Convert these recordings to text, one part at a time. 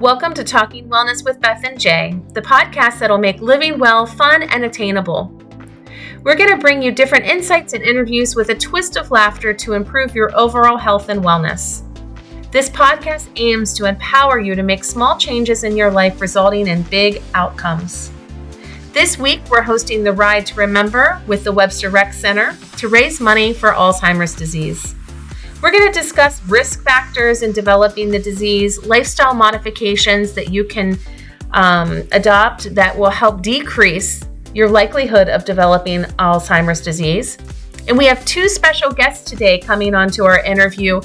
Welcome to Talking Wellness with Beth and Jay, the podcast that'll make living well fun and attainable. We're going to bring you different insights and interviews with a twist of laughter to improve your overall health and wellness. This podcast aims to empower you to make small changes in your life resulting in big outcomes. This week, we're hosting the Ride to Remember with the Webster Rec Center to raise money for Alzheimer's disease. We're going to discuss risk factors in developing the disease, lifestyle modifications that you can adopt that will help decrease your likelihood of developing Alzheimer's disease. And we have two special guests today coming on to our interview.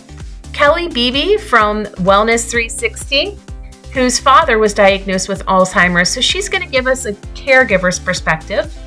Kelli Beebe from Wellness 360, whose father was diagnosed with Alzheimer's. So she's going to give us a caregiver's perspective.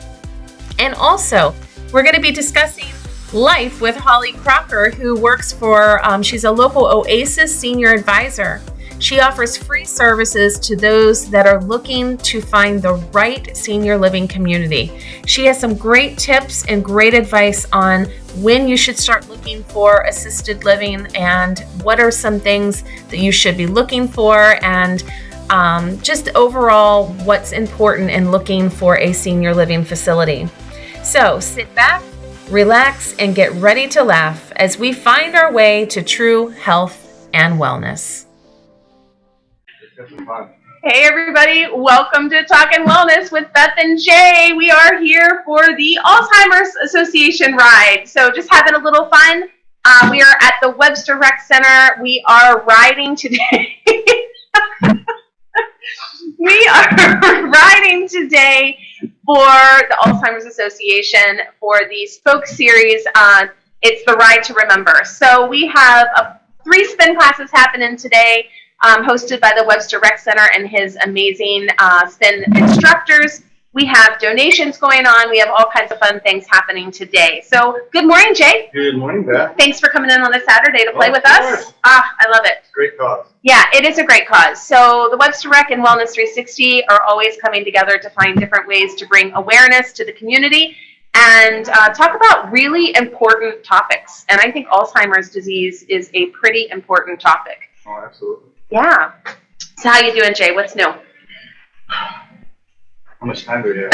And also, we're going to be discussing life with Holly Crocker, who works for, she's a local Oasis senior advisor. She offers free services to those that are looking to find the right senior living community. She has some great tips and great advice on when you should start looking for assisted living and what are some things that you should be looking for, and just overall what's important in looking for a senior living facility. So sit back, relax, and get ready to laugh as we find our way to true health and wellness. Hey everybody, welcome to Talkin' Wellness with Beth and Jay. We are here for the Alzheimer's Association ride. So just having a little fun. We are at the Webster Rec Center. We are riding today. We are riding today for the Alzheimer's Association for the Spoke series. It's the Ride to Remember. So we have 3 spin classes happening today. Hosted by the Webster Rec Center and his amazing spin instructors. We have donations going on. We have all kinds of fun things happening today. So good morning, Jay. Good morning, Beth. Thanks for coming in on a Saturday to play with us. I love it. Great cause. Yeah, it is a great cause. So the Webster Rec and Wellness 360 are always coming together to find different ways to bring awareness to the community and talk about really important topics. And I think Alzheimer's disease is a pretty important topic. Oh, absolutely. Yeah. So how you doing, Jay? What's new? How much time do we have?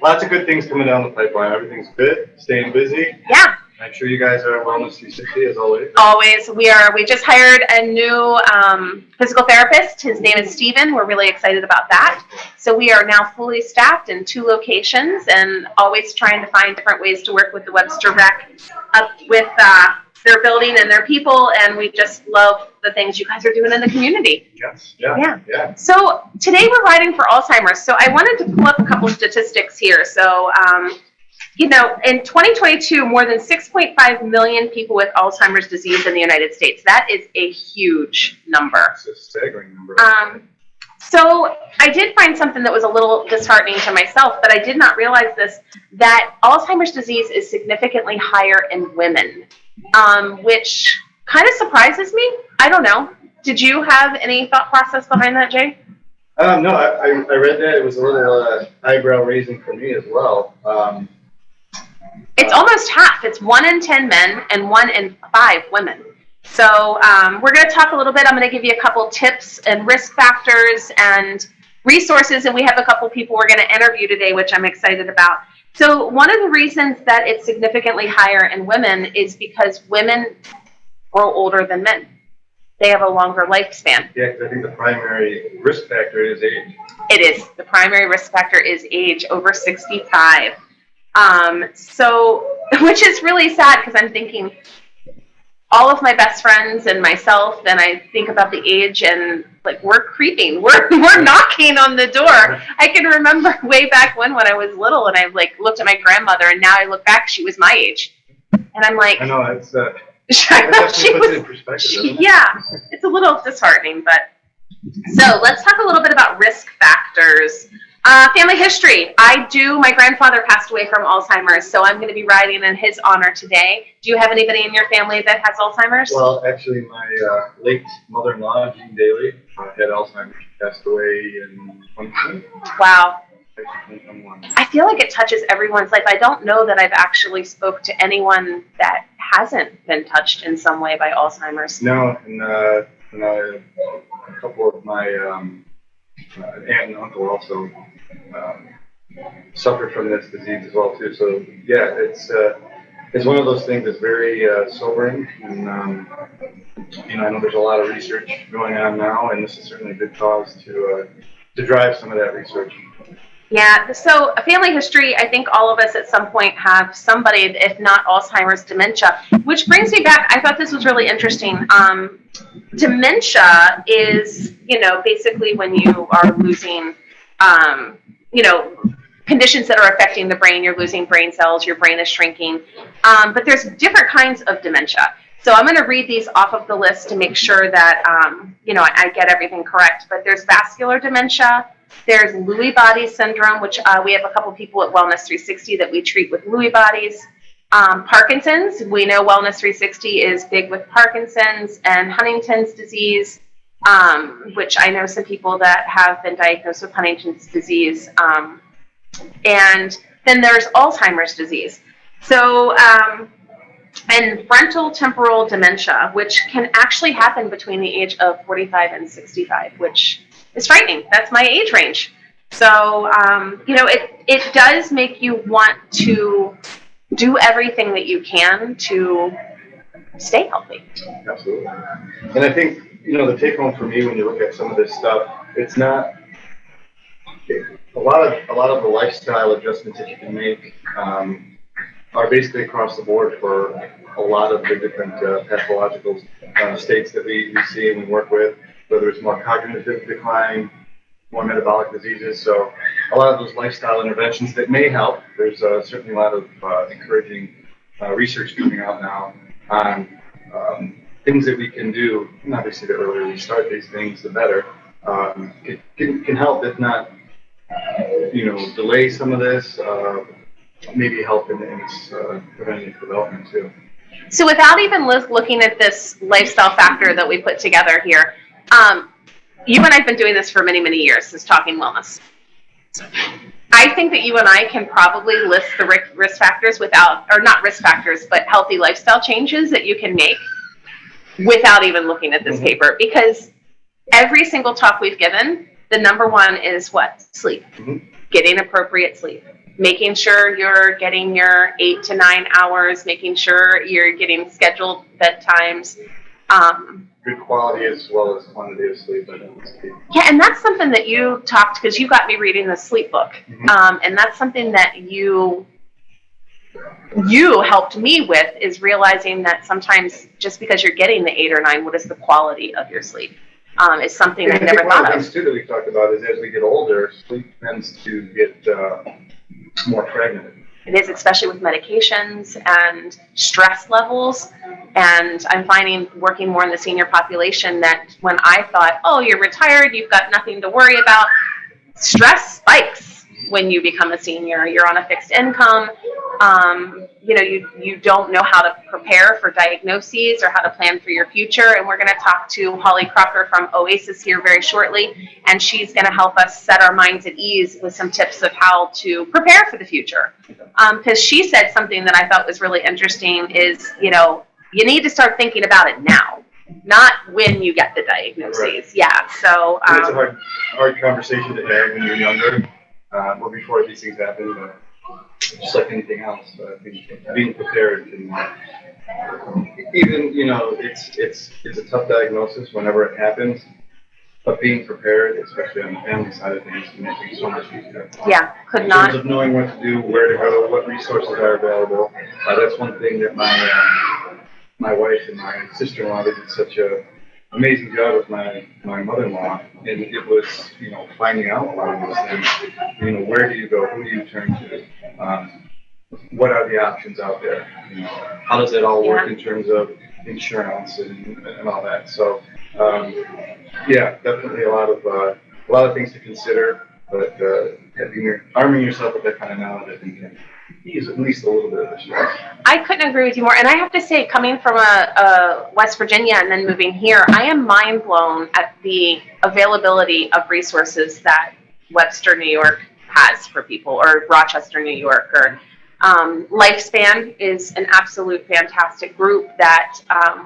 Lots of good things coming down the pipeline. Everything's good. Staying busy. Yeah. I'm sure you guys are at Wellness 360 as always. Always. We just hired a new physical therapist. His name is Steven. We're really excited about that. So we are now fully staffed in 2 locations and always trying to find different ways to work with the Webster Rec with their building and their people, and we just love the things you guys are doing in the community. Yes. Yeah. So today we're riding for Alzheimer's. So I wanted to pull up a couple of statistics here. So, in 2022, more than 6.5 million people with Alzheimer's disease in the United States. That is a huge number. It's a staggering number. So I did find something that was a little disheartening to myself, but I did not realize this, that Alzheimer's disease is significantly higher in women. Which kind of surprises me. I don't know. Did you have any thought process behind that, Jay? No, I read that. It was a little eyebrow raising for me as well. It's almost half. It's 1 in 10 men and 1 in 5 women. So we're going to talk a little bit. I'm going to give you a couple tips and risk factors and resources, and we have a couple people we're going to interview today, which I'm excited about. So one of the reasons that it's significantly higher in women is because women grow older than men. They have a longer lifespan. Yeah, because I think the primary risk factor is age. It is. The primary risk factor is age, over 65. Which is really sad because I'm thinking all of my best friends and myself, and I think about the age and like we're creeping, we're knocking on the door. I can remember way back when I was little and I looked at my grandmother, and now I look back, she was my age. And I'm like, I know, it's that she puts was, it in perspective. yeah, it's a little disheartening, but so let's talk a little bit about risk factors. Family history. My grandfather passed away from Alzheimer's, so I'm going to be riding in his honor today. Do you have anybody in your family that has Alzheimer's? Well, actually, my late mother-in-law, Jean Daly, had Alzheimer's. She passed away in 2020. Wow. I feel like it touches everyone's life. I don't know that I've actually spoke to anyone that hasn't been touched in some way by Alzheimer's. No, and and a couple of my aunt and uncle also suffered from this disease as well too. So yeah, it's one of those things that's very sobering, and I know there's a lot of research going on now, and this is certainly a good cause to drive some of that research. Yeah, so a family history, I think all of us at some point have somebody, if not Alzheimer's, dementia, which brings me back, I thought this was really interesting. Dementia is, basically when you are losing, conditions that are affecting the brain, you're losing brain cells, your brain is shrinking, but there's different kinds of dementia. So I'm going to read these off of the list to make sure that, I get everything correct, but there's vascular dementia. There's Lewy body syndrome, which we have a couple people at Wellness 360 that we treat with Lewy bodies. Parkinson's, we know Wellness 360 is big with Parkinson's and Huntington's disease, which I know some people that have been diagnosed with Huntington's disease. And then there's Alzheimer's disease. So, and frontal temporal dementia, which can actually happen between the age of 45 and 65, which is frightening. That's my age range. So, it does make you want to do everything that you can to stay healthy. Absolutely. And I think, the take home for me when you look at some of this stuff, it's not a lot of the lifestyle adjustments that you can make are basically across the board for a lot of the different pathological states that we see and we work with, whether it's more cognitive decline, more metabolic diseases. So a lot of those lifestyle interventions that may help. There's certainly a lot of encouraging research coming out now on things that we can do. And obviously, the earlier we start these things, the better. Can help, if not, delay some of this, maybe help in its preventative development too. So without even looking at this lifestyle factor that we put together here, you and I have been doing this for many, many years, is talking wellness. I think that you and I can probably list the risk factors not risk factors, but healthy lifestyle changes that you can make without even looking at this paper, because every single talk we've given, the number one is what? Sleep. Getting appropriate sleep. Making sure you're getting your 8 to 9 hours, making sure you're getting scheduled bedtimes. Good quality as well as quantity of sleep. Yeah, and that's something that you talked, because you got me reading the sleep book. And that's something that you helped me with, is realizing that sometimes just because you're getting the 8 or 9, what is the quality of your sleep? Is something I never thought of. One of the things too that we talked about is as we get older, sleep tends to get more fragmented. It is, especially with medications and stress levels. And I'm finding, working more in the senior population, that when I thought, oh, you're retired, you've got nothing to worry about, stress spikes when you become a senior. You're on a fixed income. You don't know how to prepare for diagnoses or how to plan for your future. And we're going to talk to Holly Crocker from Oasis here very shortly, and she's going to help us set our minds at ease with some tips of how to prepare for the future. Because she said something that I thought was really interesting is, you need to start thinking about it now, not when you get the diagnoses. Right. Yeah. So it's a hard conversation to have when you're younger, or before these things happen. But just like anything else, being prepared and even it's a tough diagnosis whenever it happens, but being prepared, especially on the family side of things, can make things so much easier. Yeah, in terms of knowing what to do, where to go, what resources are available. That's one thing that my wife and my sister-in-law did such a amazing job with my mother-in-law, and it was finding out a lot of those things. Where do you go? Who do you turn to? What are the options out there? How does it all work in terms of insurance and all that? So definitely a lot of things to consider, but arming yourself with that kind of knowledge, I think, can ease at least a little bit of the stress. I couldn't agree with you more. And I have to say, coming from West Virginia and then moving here, I am mind blown at the availability of resources that Webster, New York has for people, or Rochester, New York, or Lifespan is an absolute fantastic group that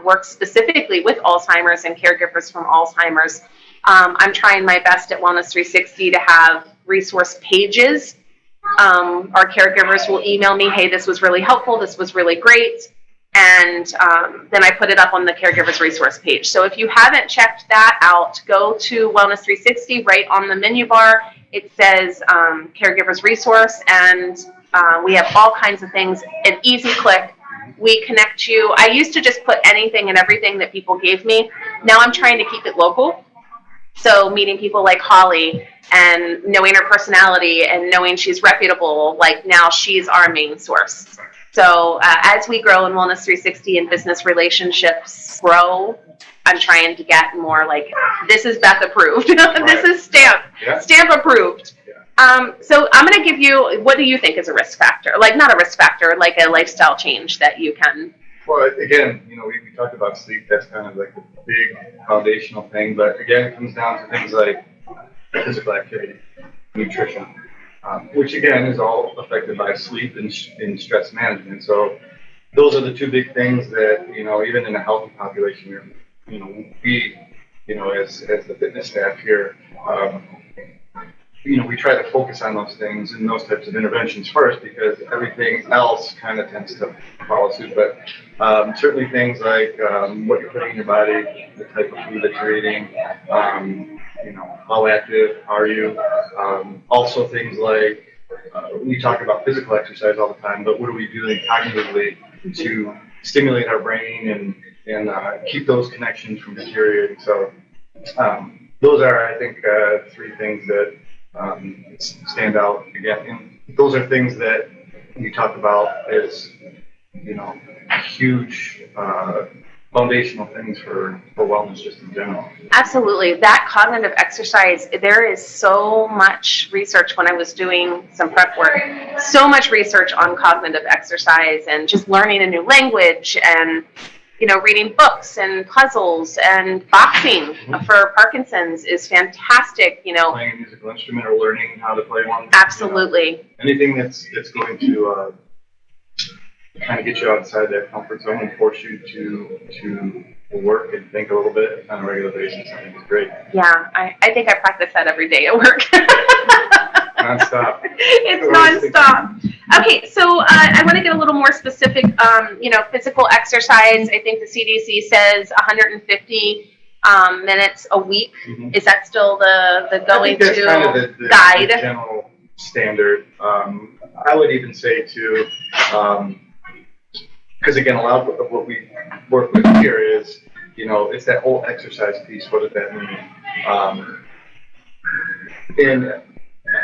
works specifically with Alzheimer's and caregivers from Alzheimer's. I'm trying my best at Wellness 360 to have resource pages. Our caregivers will email me, hey, this was really helpful, this was really great. And then I put it up on the caregivers resource page. So if you haven't checked that out, go to Wellness 360. Right on the menu bar, it says caregivers resource, and we have all kinds of things. An easy click. We connect you. I used to just put anything and everything that people gave me. Now I'm trying to keep it local. So meeting people like Holly and knowing her personality and knowing she's reputable, like now she's our main source. So as we grow in Wellness 360 and business relationships grow, I'm trying to get more like, this is Beth approved. This is stamp approved. Yeah. So I'm going to give you, what do you think is a risk factor? Like not a risk factor, like a lifestyle change that you can. Well, again, we talked about sleep. That's kind of like the big foundational thing. But again, it comes down to things like physical activity, nutrition, which again is all affected by sleep and stress management. So those are the two big things that, even in a healthy population, we, as the fitness staff here, we try to focus on those things and those types of interventions first, because everything else kind of tends to follow suit. But certainly things like what you're putting in your body, the type of food that you're eating, how active are you? Also things like, we talk about physical exercise all the time, but what are we doing cognitively to stimulate our brain and keep those connections from deteriorating? So those are, I think, three things that stand out again. And those are things that we talk about as, huge foundational things for wellness just in general. Absolutely. That cognitive exercise, there is so much research when I was doing some prep work, so much research on cognitive exercise and just learning a new language and, reading books and puzzles and boxing for Parkinson's is fantastic, Playing a musical instrument or learning how to play one. Absolutely. Anything that's going to kind of get you outside that comfort zone and force you to work and think a little bit on a regular basis, I think is great. Yeah, I think I practice that every day at work. Nonstop. It's nonstop. Okay, so I want to get a little more specific. Physical exercise. I think the CDC says 150 minutes a week. Mm-hmm. Is that still the going to kind of the guide? The general standard. I would even say too, because again, a lot of what we work with here is, it's that whole exercise piece. What does that mean? And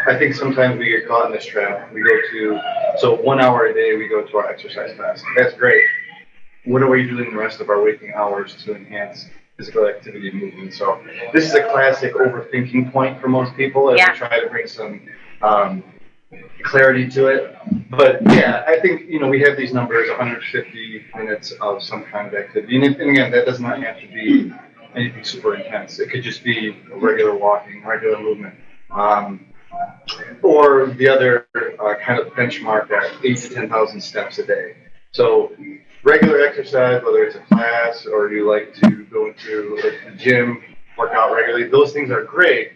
I think sometimes we get caught in this trap. We go so 1 hour a day we go to our exercise class. That's great. What are we doing the rest of our waking hours to enhance physical activity and movement? So this is a classic overthinking point for most people as we try to bring some clarity to it. But yeah, I think, we have these numbers, 150 minutes of some kind of activity. And again, that does not have to be anything super intense. It could just be regular walking, regular movement. Or the other kind of benchmark at 8,000 to 10,000 steps a day. So regular exercise, whether it's a class or you like to go into the gym, work out regularly, those things are great,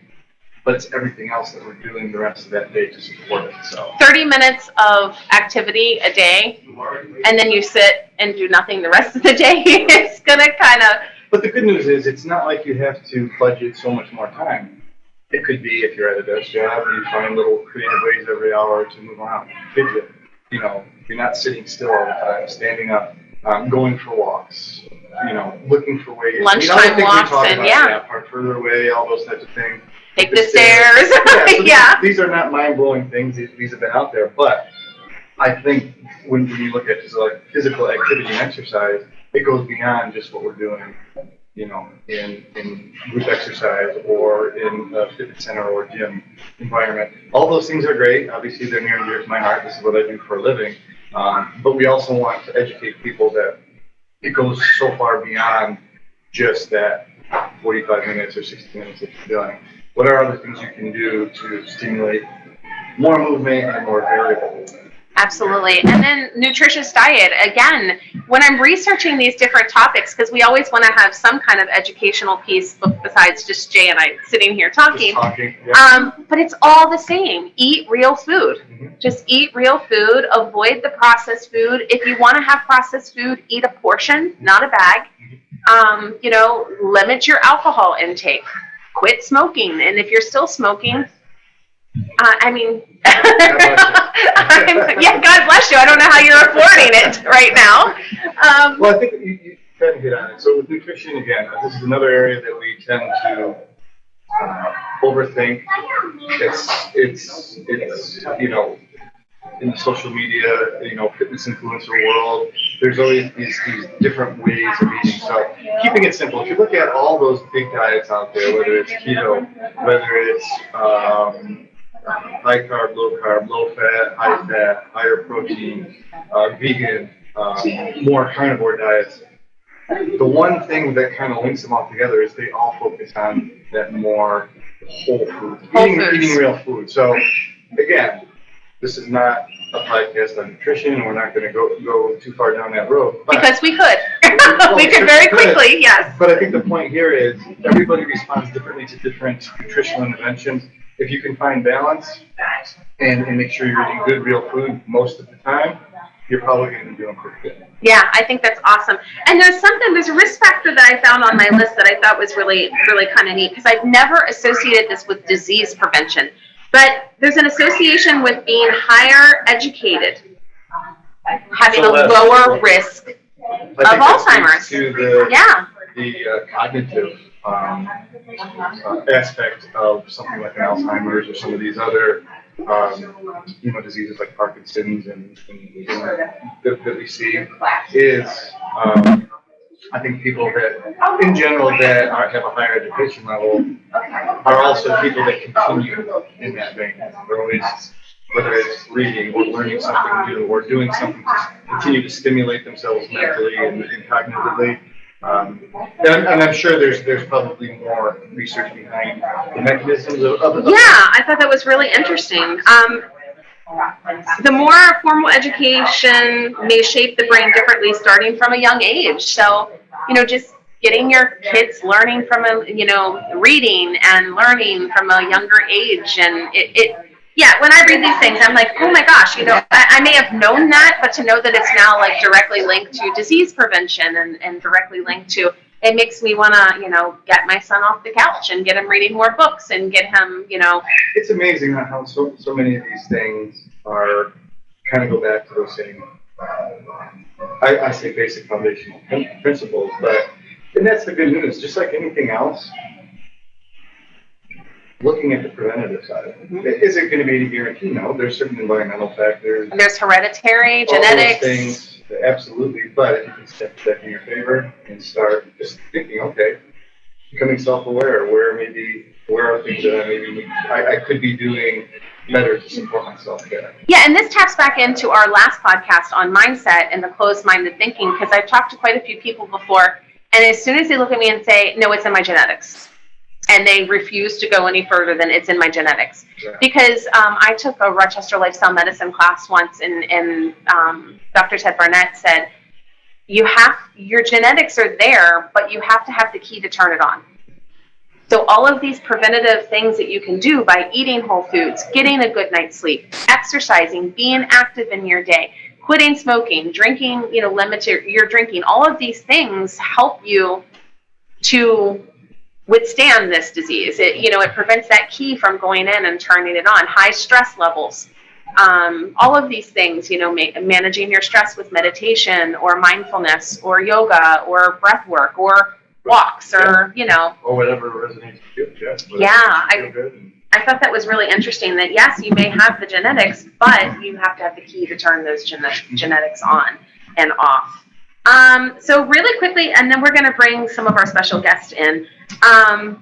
but it's everything else that we're doing the rest of that day to support it. So 30 minutes of activity a day, and then you sit and do nothing the rest of the day. It's gonna kind of. But the good news is, it's not like you have to budget so much more time. It could be if you're at a desk job and you find little creative ways every hour to move around. Fidget, you're not sitting still all the time, standing up, going for walks, looking for ways. Lunchtime walks and park further away, all those types of things. Take the stairs. These are not mind-blowing things. These have been out there, but I think when you look at just like physical activity and exercise, it goes beyond just what we're doing. In group exercise or in a fitness center or gym environment. All those things are great. Obviously, they're near and dear to my heart. This is what I do for a living. But we also want to educate people that it goes so far beyond just that 45 minutes or 60 minutes that you're doing. What are other things you can do to stimulate more movement and more variable movement? Absolutely. And then nutritious diet. Again, when I'm researching these different topics, because we always want to have some kind of educational piece besides just Jay and I sitting here talking. Yeah. But it's all the same. Eat real food. Just eat real food. Avoid the processed food. If you want to have processed food, eat a portion, not a bag. Limit your alcohol intake. Quit smoking. And if you're still smoking, God bless you. I don't know how you're affording it right now. Well, I think you kind of hit on it. So with nutrition, again, this is another area that we tend to overthink. It's in the social media, fitness influencer world, there's always these different ways of eating. So keeping it simple. If you look at all those big diets out there, whether it's keto, whether it's high carb, low fat, higher protein, vegan, more carnivore diets. The one thing that kind of links them all together is they all focus on that more whole food, eating real food. So again, this is not a podcast on nutrition, and we're not going to go too far down that road. Because we could. We could very quickly, yes. But I think the point here is everybody responds differently to different nutritional interventions. If you can find balance and make sure you're eating good, real food most of the time, you're probably going to be doing pretty good. Yeah, I think that's awesome. And there's a risk factor that I found on my list that I thought was really, really kind of neat, because I've never associated this with disease prevention. But there's an association with being higher educated, having a lower risk of Alzheimer's. To the cognitive aspect of something like an Alzheimer's or some of these other diseases like Parkinson's and that we see is I think people that in general that have a higher education level are also people that continue in that vein. They're always, whether it's reading or learning something new or doing something to continue to stimulate themselves mentally and cognitively. And I'm sure there's probably more research behind the mechanisms of Yeah, I thought that was really interesting. The more formal education may shape the brain differently starting from a young age. So, just getting your kids learning from reading and learning from a younger age. And when I read these things, I'm like, oh my gosh, I may have known that, but to know that it's now like directly linked to disease prevention and directly linked to, it makes me want to, get my son off the couch and get him reading more books and get him, It's amazing how so many of these things are kind of go back to those same, I say basic foundational principles, and that's the good news. Just like anything else, looking at the preventative side of it, is it going to be a guarantee? No, there's certain environmental factors. There's hereditary, genetics. Those things, absolutely. But if you can step that in your favor and start just thinking, okay, becoming self-aware, where are things that I could be doing better to support myself better. Yeah, and this taps back into our last podcast on mindset and the closed-minded thinking, because I've talked to quite a few people before, and as soon as they look at me and say, no, it's in my genetics, and they refuse to go any further than it's in my genetics. Yeah. Because I took a Rochester lifestyle medicine class once, and Dr. Ted Barnett said, your genetics are there, but you have to have the key to turn it on. So all of these preventative things that you can do by eating whole foods, getting a good night's sleep, exercising, being active in your day, quitting smoking, drinking, limit your drinking, all of these things help you to withstand this disease. It prevents that key from going in and turning it on. High stress levels, all of these things, managing your stress with meditation or mindfulness or yoga or breath work or walks or, or whatever resonates with you. I thought that was really interesting that, yes, you may have the genetics, but you have to have the key to turn those genetics on and off. So really quickly, and then we're going to bring some of our special guests in.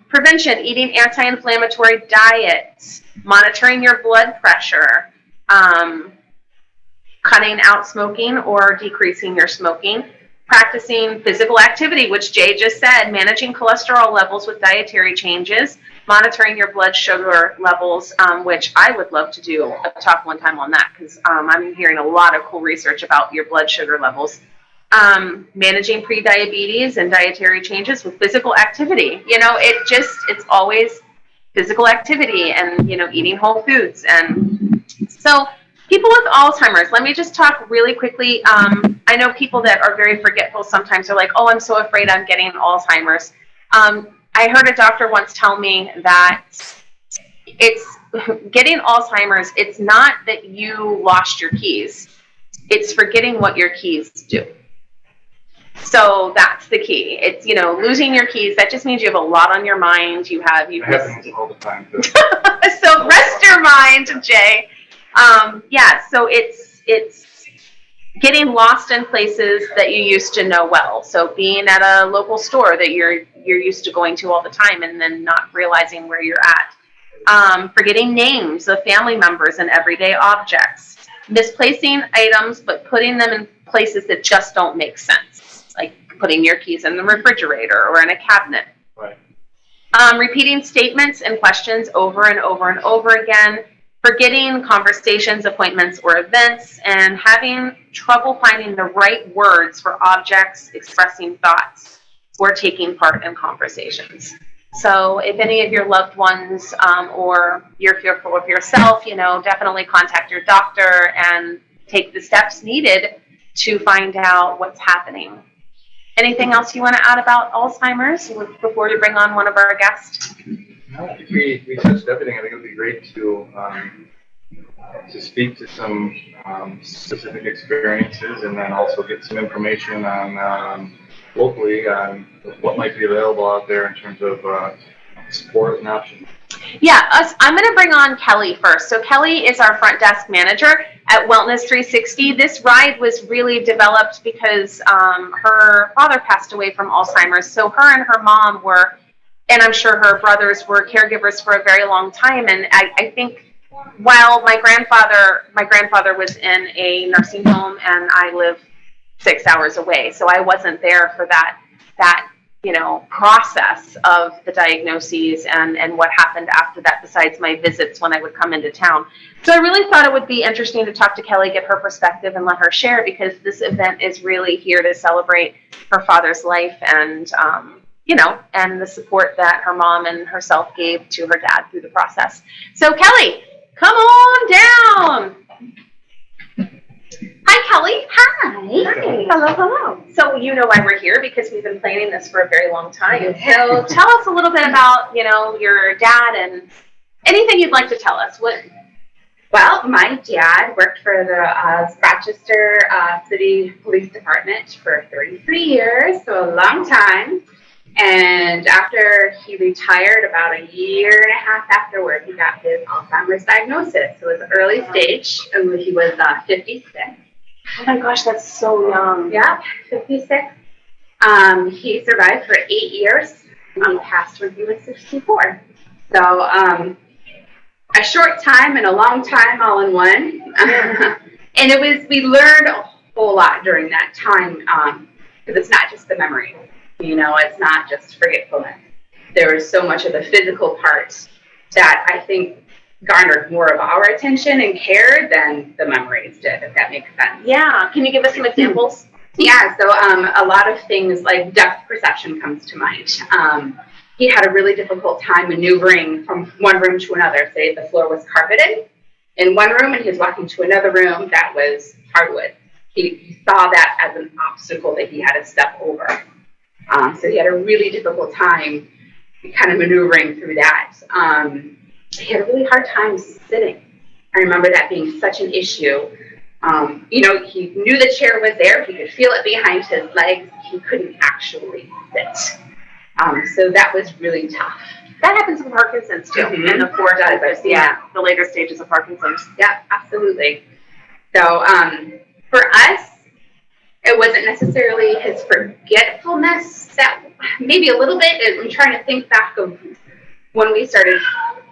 Prevention, eating anti-inflammatory diets, monitoring your blood pressure, cutting out smoking or decreasing your smoking, practicing physical activity, which Jay just said, managing cholesterol levels with dietary changes, monitoring your blood sugar levels, which I would love to do a talk one time on that, because I'm hearing a lot of cool research about your blood sugar levels. Managing prediabetes and dietary changes with physical activity. It's always physical activity and, eating whole foods. And so people with Alzheimer's, let me just talk really quickly. I know people that are very forgetful sometimes are like, oh, I'm so afraid I'm getting Alzheimer's. I heard a doctor once tell me that it's getting Alzheimer's. It's not that you lost your keys. It's forgetting what your keys do. So that's the key. It's, losing your keys. That just means you have a lot on your mind. It happens all the time. So rest your mind, Jay. So it's getting lost in places that you used to know well. So being at a local store that you're used to going to all the time and then not realizing where you're at. Forgetting names of family members and everyday objects. Misplacing items, but putting them in places that just don't make sense. Like putting your keys in the refrigerator or in a cabinet. Right. Repeating statements and questions over and over and over again. Forgetting conversations, appointments, or events, and having trouble finding the right words for objects, expressing thoughts, or taking part in conversations. So if any of your loved ones or you're fearful of yourself, definitely contact your doctor and take the steps needed to find out what's happening. Anything else you want to add about Alzheimer's before we bring on one of our guests? No, I think we touched everything. I think it would be great to speak to some specific experiences and then also get some information on locally on what might be available out there in terms of support and options. Yeah, I'm going to bring on Kelly first. So Kelly is our front desk manager at Wellness 360. This ride was really developed because her father passed away from Alzheimer's. So her and her mom were, and I'm sure her brothers were caregivers for a very long time. And I think while my grandfather was in a nursing home and I live 6 hours away. So I wasn't there for that process of the diagnoses and what happened after that, besides my visits when I would come into town. So I really thought it would be interesting to talk to Kelly, get her perspective, and let her share, because this event is really here to celebrate her father's life and, and the support that her mom and herself gave to her dad through the process. So Kelly, come on down. Hi, Kelly. Hi. Hello. So you know why we're here, because we've been planning this for a very long time. So tell us a little bit about, your dad and anything you'd like to tell us. Well, my dad worked for the Rochester City Police Department for 33 years, so a long time. And after he retired, about a year and a half afterward, he got his Alzheimer's diagnosis. So it was early stage, and he was 56. Oh my gosh, that's so young. Yeah, 56. He survived for 8 years, and he passed when he was 64. So a short time and a long time all in one. And we learned a whole lot during that time, because it's not just the memory. It's not just forgetfulness. There was so much of the physical part that I think garnered more of our attention and care than the memories did, if that makes sense. Yeah. Can you give us some examples? Yeah. So a lot of things like depth perception comes to mind. He had a really difficult time maneuvering from one room to another. Say the floor was carpeted in one room and he was walking to another room that was hardwood. He saw that as an obstacle that he had to step over. So he had a really difficult time kind of maneuvering through that. He had a really hard time sitting. I remember that being such an issue. He knew the chair was there. He could feel it behind his legs. He couldn't actually sit. So that was really tough. That happens with Parkinson's too. Mm-hmm. And the later stages of Parkinson's. Yeah, absolutely. So for us, it wasn't necessarily his forgetfulness, that maybe a little bit. I'm trying to think back of when we started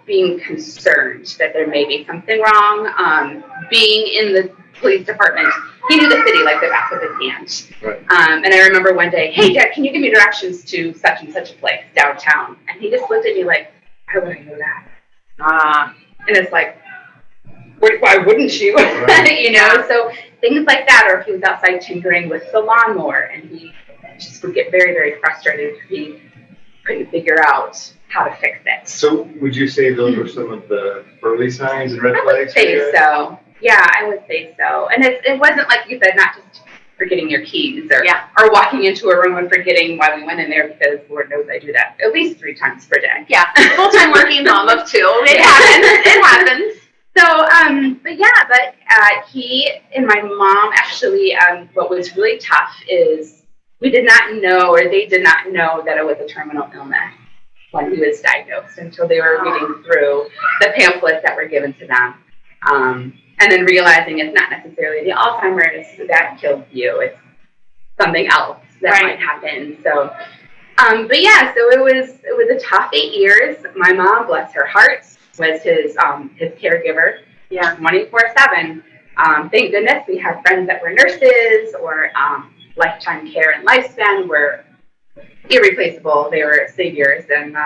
being concerned that there may be something wrong. Being in the police department, he knew the city like the back of his hand. Right. And I remember one day, hey, Dad, can you give me directions to such and such a place downtown? And he just looked at me like, why would I know that? And it's like, why wouldn't you? You know, so things like that, or if he was outside tinkering with the lawnmower and he just would get very, very frustrated if he couldn't figure out how to fix it. So would you say those were some of the early signs and red flags? I would say so. Yeah, I would say so. And it wasn't like you said, not just forgetting your keys or walking into a room and forgetting why we went in there, because Lord knows I do that at least 3 times per day. Yeah, full-time working mom of 2. It happens. It happens. So, but he and my mom actually, what was really tough is we did not know, or they did not know, that it was a terminal illness when he was diagnosed until they were reading through the pamphlets that were given to them. And then realizing it's not necessarily the Alzheimer's that killed you, it's something else that might happen. So, but yeah, so it was a tough 8 years. My mom, bless her heart, was his caregiver, 24/7. Thank goodness we had friends that were nurses or lifetime care and lifespan were irreplaceable. They were saviors, and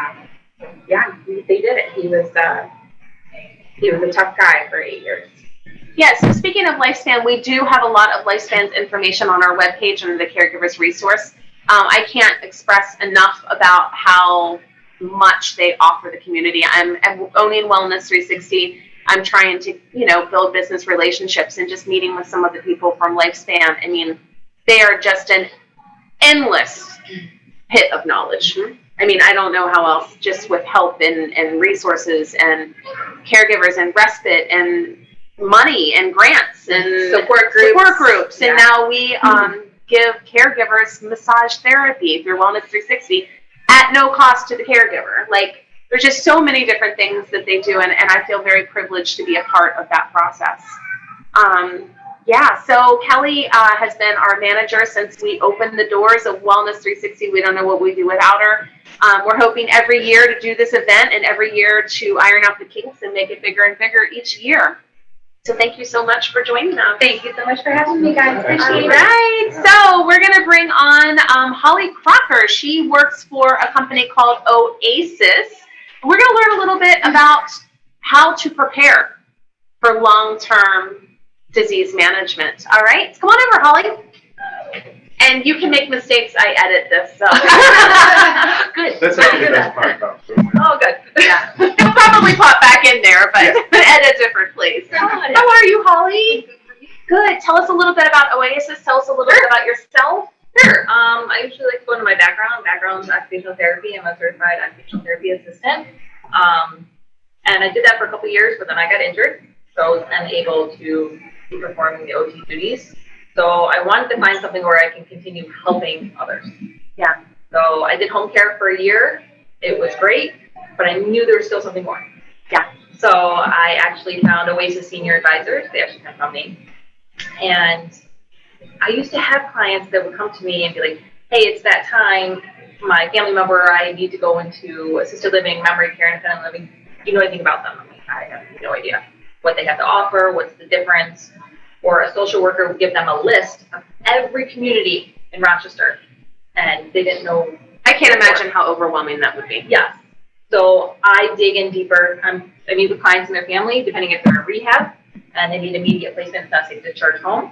they did it. He was a tough guy for 8 years. Yes, so speaking of lifespan, we do have a lot of lifespan information on our webpage under the Caregivers resource. I can't express enough about how much they offer the community. I'm owning Wellness 360. I'm trying to, build business relationships, and just meeting with some of the people from Lifespan. I mean, they are just an endless pit of knowledge. I mean, I don't know how else, just with help and resources and caregivers and respite and money and grants and support groups. And now we give caregivers massage therapy through Wellness 360 at no cost to the caregiver. Like, there's just so many different things that they do, and I feel very privileged to be a part of that process. So Kelli has been our manager since we opened the doors of Wellness 360. We don't know what we do without her. We're hoping every year to do this event, and every year to iron out the kinks and make it bigger and bigger each year. So thank you so much for joining us. Thank you so much for having me, guys. Appreciate it. All right. So we're going to bring on Holly Crocker. She works for a company called Oasis. We're going to learn a little bit about how to prepare for long-term disease management. All right. Come on over, Holly. And you can make mistakes. I edit this, so. Good. That's actually the best part about it. Oh, good. Yeah. It'll probably pop back in there, but at a different place. How are you, Holly? Good. Tell us a little bit about Oasis. Tell us a little bit about yourself. Sure. I usually like to go into my background. Background is occupational therapy. I'm a certified occupational therapy assistant. And I did that for a couple of years, but then I got injured, so I was unable to be performing the OT duties. So I wanted to find something where I can continue helping others. Yeah. So I did home care for a year. It was great, but I knew there was still something more. Yeah. So I actually found Oasis Senior Advisors. They actually kind of found me. And I used to have clients that would come to me and be like, hey, it's that time. My family member, I need to go into assisted living, memory care, independent living. Do you know anything about them? I'm like, I have no idea what they have to offer, what's the difference. Or a social worker would give them a list of every community in Rochester, and they didn't know. I can't imagine how overwhelming that would be. Yes. So I dig in deeper. I meet with clients and their family, depending if they're in rehab and they need immediate placement, not safe to discharge home.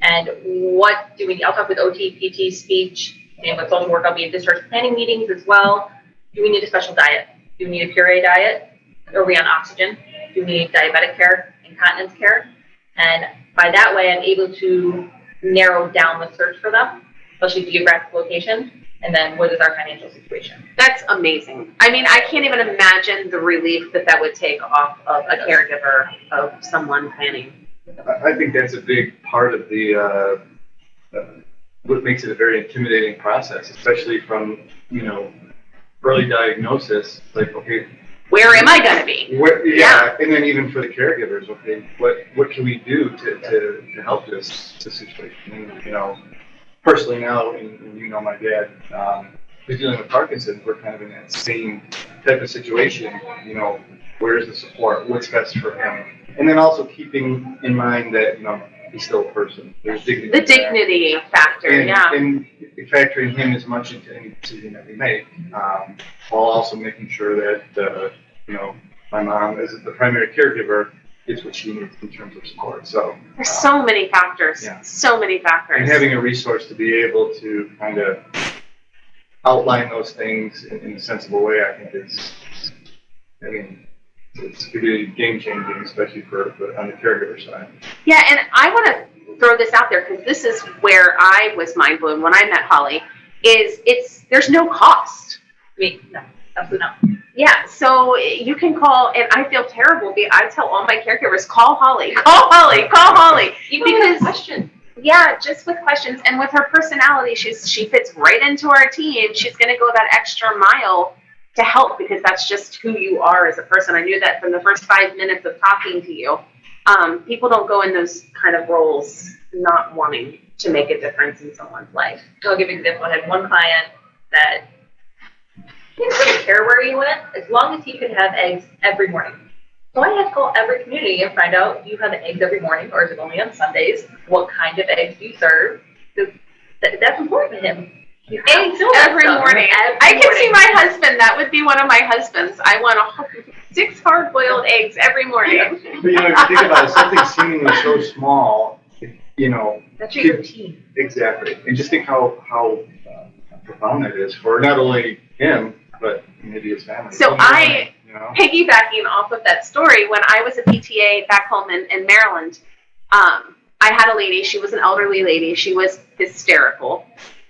And what do we need? I'll talk with OT, PT, speech, and with social work. I'll be in discharge planning meetings as well. Do we need a special diet? Do we need a puree diet? Are we on oxygen? Do we need diabetic care, incontinence care? And by that way, I'm able to narrow down the search for them, especially geographic location, and then what is our financial situation. That's amazing. I mean, I can't even imagine the relief that would take off of a caregiver of someone planning. I think that's a big part of the what makes it a very intimidating process, especially from early diagnosis. Like, okay, where am I going to be? And then even for the caregivers, okay, what can we do to help this situation? And, personally now, and my dad is dealing with Parkinson's. We're kind of in that same type of situation. Where's the support? What's best for him? And then also keeping in mind that he's still a person. There's dignity. The dignity factor, and factoring him as much into any decision that we make, while also making sure that my mom is the primary caregiver, it's what she needs in terms of support. So there's so many factors, so many factors. And having a resource to be able to kind of outline those things in a sensible way, I think it's really game changing, especially for on the caregiver side. Yeah, and I want to throw this out there because this is where I was mind blown when I met Holly. There's no cost. No, absolutely not. Yeah, so you can call, and I feel terrible. I tell all my caregivers, call Holly, call Holly, call Holly. Even with a question. Yeah, just with questions. And with her personality, she fits right into our team. She's going to go that extra mile to help because that's just who you are as a person. I knew that from the first 5 minutes of talking to you. People don't go in those kind of roles not wanting to make a difference in someone's life. I'll give you an example. I had one client that he didn't really care where he went as long as he could have eggs every morning. So I had to call every community and find out, do you have eggs every morning or is it only on Sundays? What kind of eggs do you serve? That's important to him. Eggs every morning. I can see my husband. That would be one of my husbands. I want 6 hard-boiled eggs every morning. But if you think about it, something seemingly so small, that's your routine. Exactly. And just think how profound that is for not only him, but maybe his family. So piggybacking off of that story, when I was a PTA back home in Maryland, I had a lady, she was an elderly lady, she was hysterical,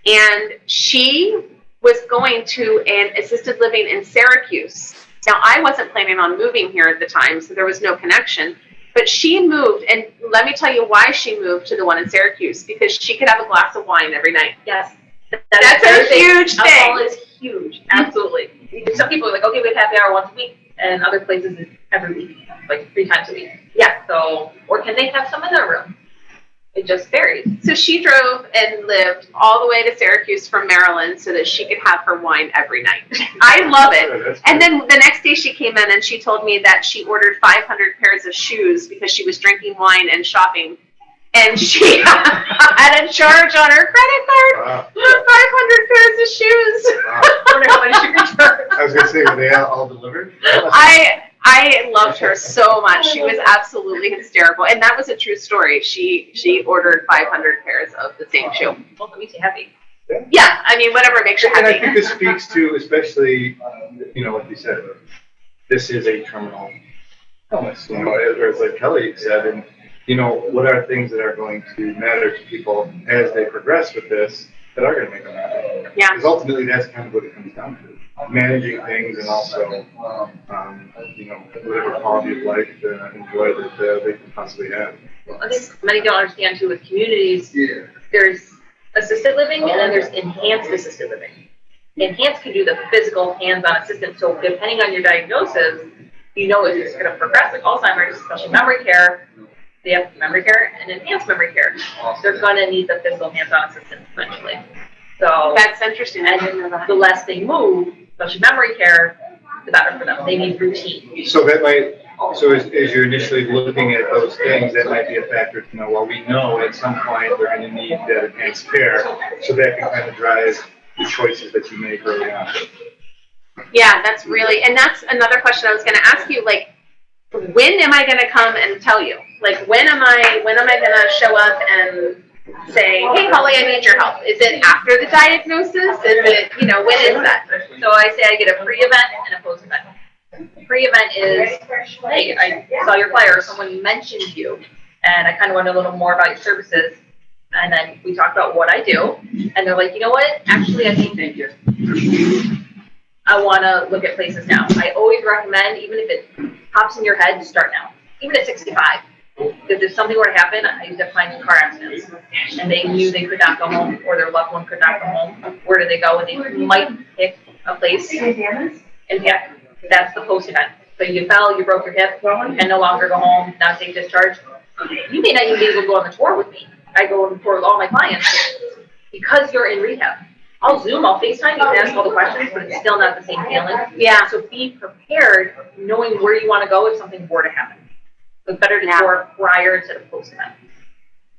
and she was going to an assisted living in Syracuse. Now, I wasn't planning on moving here at the time, so there was no connection, but she moved, and let me tell you why she moved to the one in Syracuse, because she could have a glass of wine every night. Yes. That's a huge thing. Alcohol is huge. Absolutely. Some people are like, okay, we have happy hour once a week, and other places it's every week, like 3 times a week. Yeah. So, or can they have some in their room? It just varies. So she drove and lived all the way to Syracuse from Maryland so that she could have her wine every night. I love it. And then the next day she came in and she told me that she ordered 500 pairs of shoes because she was drinking wine and shopping. And she had a charge on her credit card for 500 pairs of shoes. Wow. I wonder how much you can charge. I was going to say, were they all delivered? I loved her so much. She was absolutely hysterical. And that was a true story. She ordered 500 pairs of the same shoe. Well, that makes you happy. Yeah, I mean, whatever makes you And happy. I think this speaks to, especially, like you said, this is a terminal illness, or as like Kelly said, and what are things that are going to matter to people as they progress with this that are going to make them happy? Yeah. Because ultimately, that's kind of what it comes down to. Managing things and also, whatever quality of life enjoy that they can possibly have. Well, I think many don't understand too with communities, there's assisted living and then there's enhanced assisted living. Enhanced can do the physical hands-on assistance, so depending on your diagnosis, if it's going to progress, like Alzheimer's, especially memory care, they have memory care and enhanced memory care. They're going to need the physical hands-on assistance eventually. So that's interesting. I didn't know that. The less they move, especially memory care, the better for them. They need routine. So that might, as you're initially looking at those things, that might be a factor to know. Well, we know at some point they're going to need that enhanced care, so that can kind of drive the choices that you make early on. Yeah, that's another question I was going to ask you. Like, when am I going to come and tell you? Like, when am I going to show up and say, hey, Holly, I need your help? Is it after the diagnosis? Is it, when is that? So I say I get a pre-event and a post-event. Pre-event is, hey, I saw your flyer, someone mentioned you, and I kind of want to know a little more about your services. And then we talk about what I do, and they're like, you know what? Actually, I think I want to look at places now. I always recommend, even if it pops in your head, start now. Even at 65. Because if something were to happen, I used to have clients in car accidents, and they knew they could not go home, or their loved one could not go home. Where do they go? And they might pick a place. And yeah, that's the post-event. So you fell, you broke your hip, and no longer go home, now take discharge. You may not even be able to go on the tour with me. I go on the tour with all my clients because you're in rehab. I'll Zoom, I'll FaceTime, you can ask all the questions, but it's still not the same feeling. Yeah. So be prepared, knowing where you want to go if something were to happen. It's better to tour prior instead of post-event.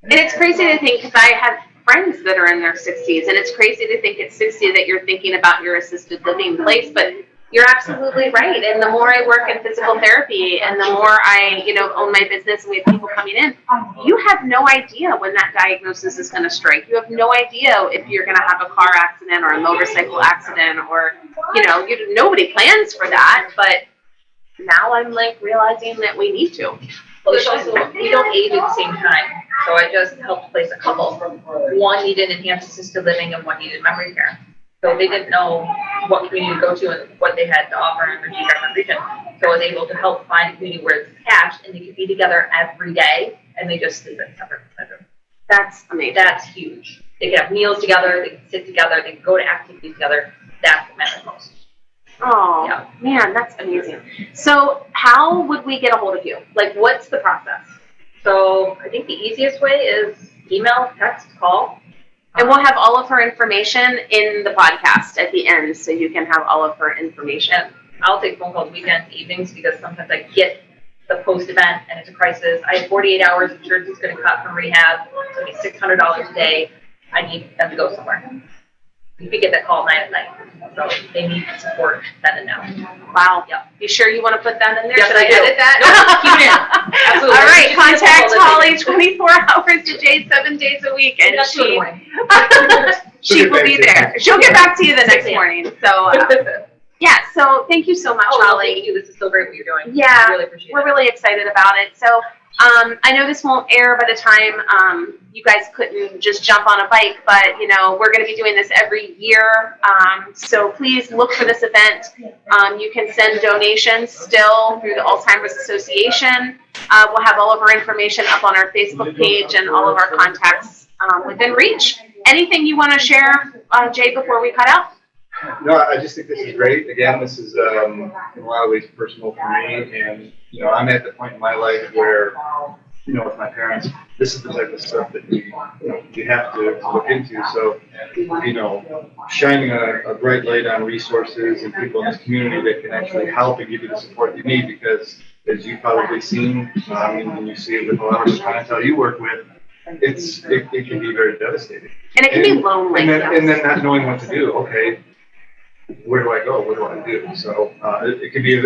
And it's crazy to think, because I have friends that are in their 60s, and it's crazy to think at 60 that you're thinking about your assisted living place, but You're absolutely right. And the more I work in physical therapy and the more I, own my business and we have people coming in, you have no idea when that diagnosis is going to strike. You have no idea if you're going to have a car accident or a motorcycle accident or, nobody plans for that. But now I'm realizing that we need to. Well, there's also, we don't age at the same time. So I just helped place a couple. One needed enhanced assisted living and one needed memory care. So they didn't know what community to go to and what they had to offer in the geographic region. So I was able to help find a community where it's attached and they could be together every day and they just sleep in separate bedrooms. That's amazing. That's huge. They could have meals together, they could sit together, they could go to activities together. That's what matters most. Oh, yeah. Man, that's amazing. So how would we get a hold of you? What's the process? So I think the easiest way is email, text, call. And we'll have all of her information in the podcast at the end, so you can have all of her information. And I'll take phone calls weekends, evenings, because sometimes I get the post-event and it's a crisis. I have 48 hours, insurance is going to cut from rehab. It's going to be $600 a day. I need them to go somewhere. You could get that call 9 at night. So they need support then and now. Wow. Yep. You sure you want to put that in there? Yes, Should I do. edit that? No, keep it in. Absolutely. All right, contact Holly 24 hours a day, 7 days a week, and she will be there. She'll get back to you the next morning. So, so thank you so much, Holly. Thank you. This is so great what you're doing. Yeah, I really appreciate it. We're really excited about it. So, I know this won't air by the time you guys couldn't just jump on a bike, but we're going to be doing this every year. So please look for this event. You can send donations still through the Alzheimers Association. We'll have all of our information up on our Facebook page and all of our contacts within reach. Anything you want to share, Jay, before we cut out? No, I just think this is great. Again, this is in a lot of ways personal for me, and I'm at the point in my life where, with my parents, this is the type of stuff that you have to look into. So, shining a bright light on resources and people in this community that can actually help and give you the support you need, because as you've probably seen, and you see it with a lot of the clientele you work with, it can be very devastating. And it can be lonely. And then not knowing what to do. Okay, where do I go? What do I do? So it can be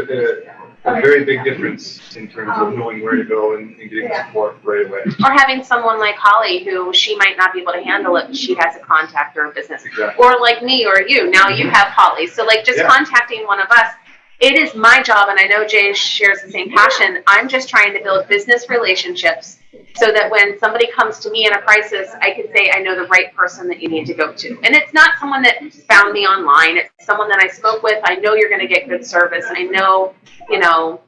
a very big difference in terms of knowing where to go and getting support right away. Or having someone like Holly, who she might not be able to handle it, but she has a contact or a business. Exactly. Or like me or you. Now you have Holly. So contacting one of us. It is my job, and I know Jay shares the same passion. I'm just trying to build business relationships so that when somebody comes to me in a crisis, I can say, I know the right person that you need to go to. And it's not someone that found me online. It's someone that I spoke with. I know you're going to get good service. I know,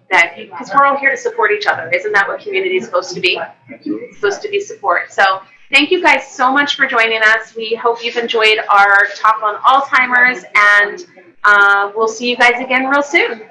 that because we're all here to support each other. Isn't that what community is supposed to be? It's supposed to be support. So thank you guys so much for joining us. We hope you've enjoyed our talk on Alzheimer's, and we'll see you guys again real soon.